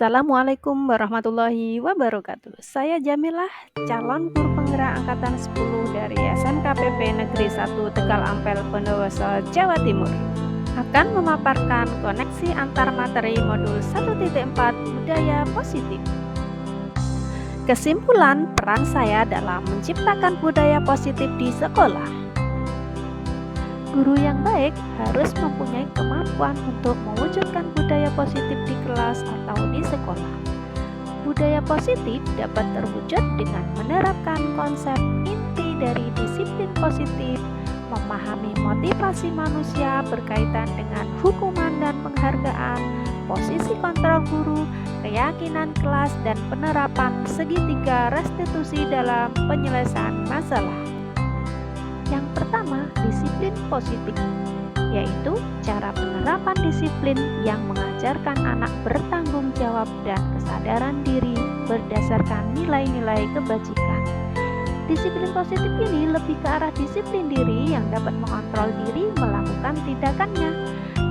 Assalamualaikum warahmatullahi wabarakatuh. Saya Jamilah, calon guru penggerak angkatan 10 dari SMKPP Negeri 1 Tegal Ampel, Bondowoso, Jawa Timur. Akan memaparkan koneksi antar materi modul 1.4 budaya positif. Kesimpulan peran saya dalam menciptakan budaya positif di sekolah. Guru yang baik harus mempunyai kemampuan untuk mewujudkan budaya positif di kelas atau di sekolah. Budaya positif dapat terwujud dengan menerapkan konsep inti dari disiplin positif, memahami motivasi manusia berkaitan dengan hukuman dan penghargaan, posisi kontrol guru, keyakinan kelas, dan penerapan segitiga restitusi dalam penyelesaian masalah. Yang pertama, disiplin positif, yaitu cara penerapan disiplin yang mengajarkan anak bertanggung jawab dan kesadaran diri berdasarkan nilai-nilai kebajikan. Disiplin positif ini lebih ke arah disiplin diri yang dapat mengontrol diri melakukan tindakannya,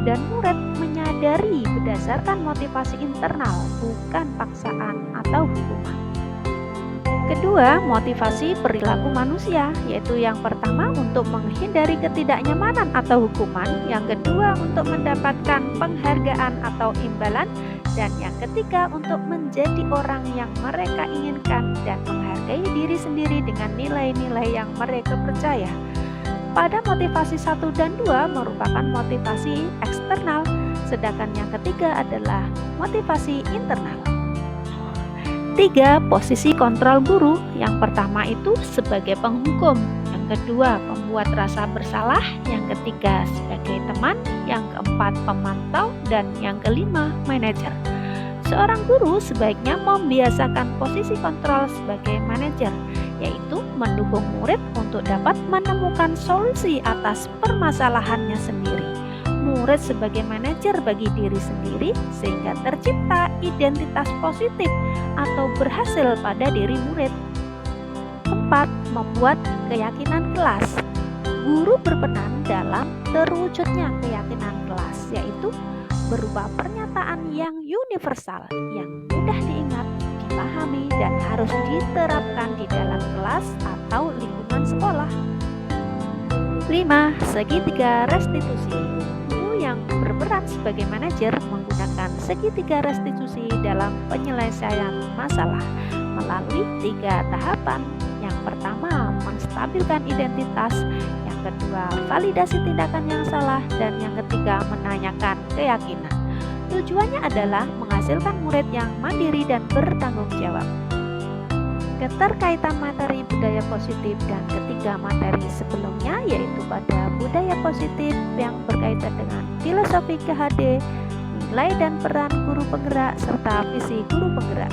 dan murid menyadari berdasarkan motivasi internal, bukan paksaan atau hukuman. Kedua, motivasi perilaku manusia, yaitu yang pertama untuk menghindari ketidaknyamanan atau hukuman, yang kedua untuk mendapatkan penghargaan atau imbalan, dan yang ketiga untuk menjadi orang yang mereka inginkan dan menghargai diri sendiri dengan nilai-nilai yang mereka percaya. Pada motivasi 1 dan 2 merupakan motivasi eksternal, sedangkan yang ketiga adalah motivasi internal. 3. Posisi kontrol guru. Yang pertama itu sebagai penghukum, yang kedua pembuat rasa bersalah, yang ketiga sebagai teman, yang keempat pemantau, dan yang kelima manajer. Seorang guru sebaiknya membiasakan posisi kontrol sebagai manajer, yaitu mendukung murid untuk dapat menemukan solusi atas permasalahannya sendiri. Murid sebagai manajer bagi diri sendiri sehingga tercipta identitas positif atau berhasil pada diri murid. 4. Membuat keyakinan kelas. Guru berperan dalam terwujudnya keyakinan kelas, yaitu berupa pernyataan yang universal, yang mudah diingat, dipahami, dan harus diterapkan di dalam kelas atau lingkungan sekolah. 5. Segitiga restitusi. Guru yang berperan sebagai manajer menggunakan segitiga restitusi dalam penyelesaian masalah melalui 3 tahapan. Yang pertama, menstabilkan identitas, yang kedua, validasi tindakan yang salah, dan yang ketiga, menanyakan keyakinan. Tujuannya adalah menghasilkan murid yang mandiri dan bertanggung jawab. Keterkaitan materi budaya positif dan ketiga materi sebelumnya, yaitu pada budaya positif yang berkaitan dengan filosofi GHD, nilai dan peran guru penggerak, serta visi guru penggerak.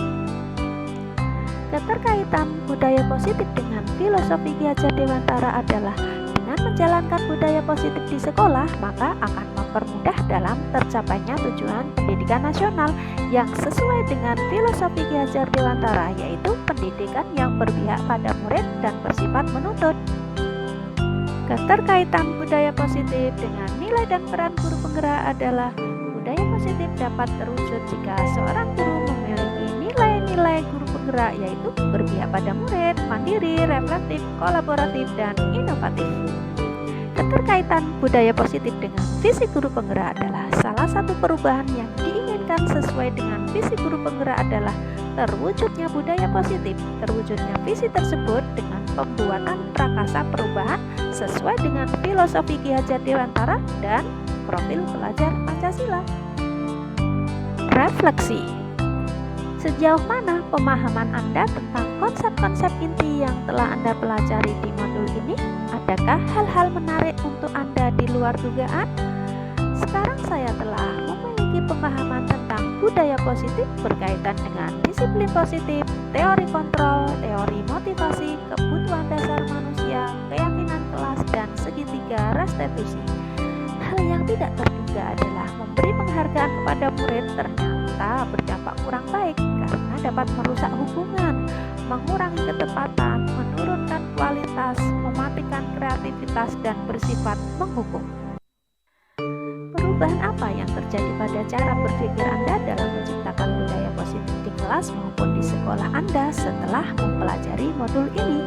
Keterkaitan budaya positif dengan filosofi Ki Hajar Dewantara adalah dengan menjalankan budaya positif di sekolah, maka akan mempermudah dalam tercapainya tujuan pendidikan nasional yang sesuai dengan filosofi Ki Hajar Dewantara, yaitu pendidikan yang berpihak pada murid dan bersifat menuntut. Keterkaitan budaya positif dengan nilai dan peran guru penggerak adalah budaya positif dapat terwujud jika seorang guru memiliki nilai-nilai guru penggerak, yaitu berpihak pada murid, mandiri, reflektif, kolaboratif, dan inovatif. Keterkaitan budaya positif dengan visi guru penggerak adalah salah satu perubahan yang diinginkan sesuai dengan visi guru penggerak adalah terwujudnya budaya positif. Terwujudnya visi tersebut dengan pembuatan prakasa perubahan sesuai dengan filosofi Ki Hajar Dewantara dan profil pelajar Pancasila. Refleksi. Sejauh mana pemahaman Anda tentang konsep-konsep inti yang telah Anda pelajari di modul ini? Adakah hal-hal menarik untuk Anda di luar dugaan? Sekarang saya telah memiliki pemahaman tentang budaya positif berkaitan dengan disiplin positif, teori kontrol, teori motivasi, kebutuhan dasar manusia, keyakinan kelas, dan segitiga restitusi. Hal yang tidak terduga adalah memberi penghargaan kepada murid ternyata berdampak kurang baik karena dapat merusak hubungan, mengurangi ketepatan, menurunkan kualitas, mematikan kreativitas, dan bersifat menghukum. perubahan apa yang terjadi pada cara berpikir Anda dalam menciptakan budaya positif di kelas maupun di sekolah Anda setelah mempelajari modul ini?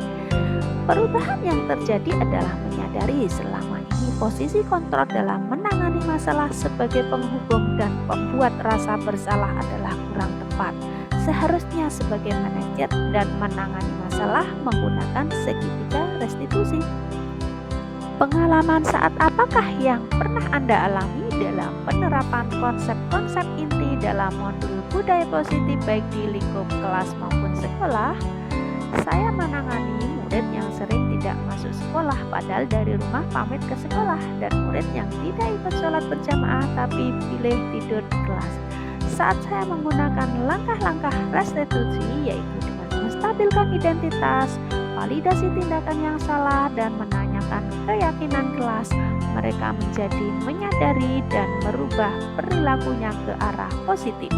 Perubahan yang terjadi adalah menyadari selama ini posisi kontrol dalam menangani masalah sebagai penghubung dan pembuat rasa bersalah adalah kurang tepat. Seharusnya sebagai manajer dan menangani masalah menggunakan segitiga restitusi. Pengalaman saat apakah yang pernah Anda alami dalam penerapan konsep-konsep inti dalam modul budaya positif baik di lingkup kelas maupun sekolah? Saya menangani murid yang sering tidak masuk sekolah padahal dari rumah pamit ke sekolah, dan murid yang tidak ikut sholat berjamaah tapi pilih tidur di kelas. Saat saya menggunakan langkah-langkah restitusi, yaitu dengan menstabilkan identitas, validasi tindakan yang salah, dan menanyakan keyakinan kelas, mereka menjadi menyadari dan merubah perilakunya ke arah positif.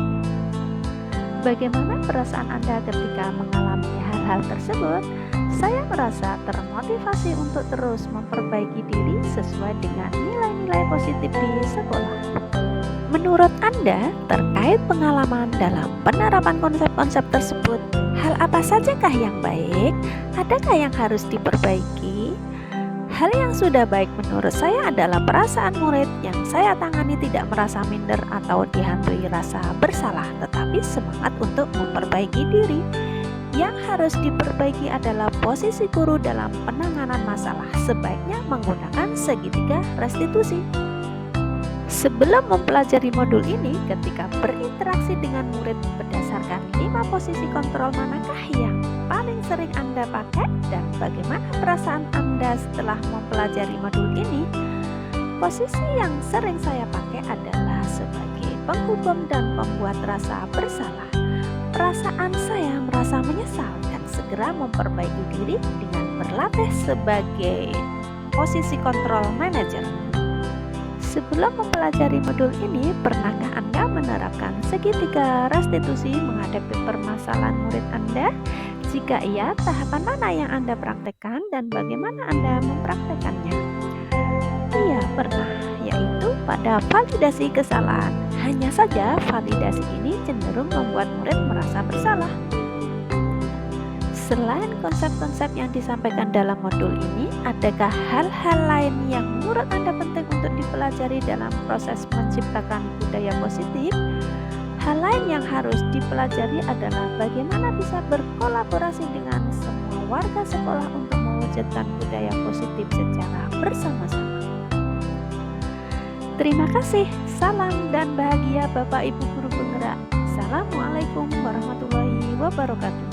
Bagaimana perasaan Anda ketika mengalami hal-hal tersebut? Saya merasa termotivasi untuk terus memperbaiki diri sesuai dengan nilai-nilai positif di sekolah. Menurut Anda, terkait pengalaman dalam penerapan konsep-konsep tersebut, hal apa sajakah yang baik? Adakah yang harus diperbaiki? Hal yang sudah baik menurut saya adalah perasaan murid yang saya tangani tidak merasa minder atau dihantui rasa bersalah, tetapi semangat untuk memperbaiki diri. Yang harus diperbaiki adalah posisi guru dalam penanganan masalah, sebaiknya menggunakan segitiga restitusi. Sebelum mempelajari modul ini, ketika berinteraksi dengan murid berdasarkan 5 posisi kontrol, manakah yang paling sering Anda pakai dan bagaimana perasaan Anda setelah mempelajari modul ini? Posisi yang sering saya pakai adalah sebagai penghubung dan pembuat rasa bersalah. Perasaan saya merasa menyesal dan segera memperbaiki diri dengan berlatih sebagai posisi kontrol manager. Sebelum mempelajari modul ini, pernahkah Anda menerapkan segitiga restitusi menghadapi permasalahan murid Anda? Jika iya, tahapan mana yang Anda praktekkan dan bagaimana Anda mempraktekannya? Iya, pernah, yaitu pada validasi kesalahan. Hanya saja validasi ini cenderung membuat murid merasa bersalah. Selain konsep-konsep yang disampaikan dalam modul ini, adakah hal-hal lain yang menurut Anda penting untuk dipelajari dalam proses menciptakan budaya positif? Hal lain yang harus dipelajari adalah bagaimana bisa berkolaborasi dengan semua warga sekolah untuk mewujudkan budaya positif secara bersama-sama. Terima kasih, salam dan bahagia Bapak Ibu Guru Penggerak. Assalamualaikum warahmatullahi wabarakatuh.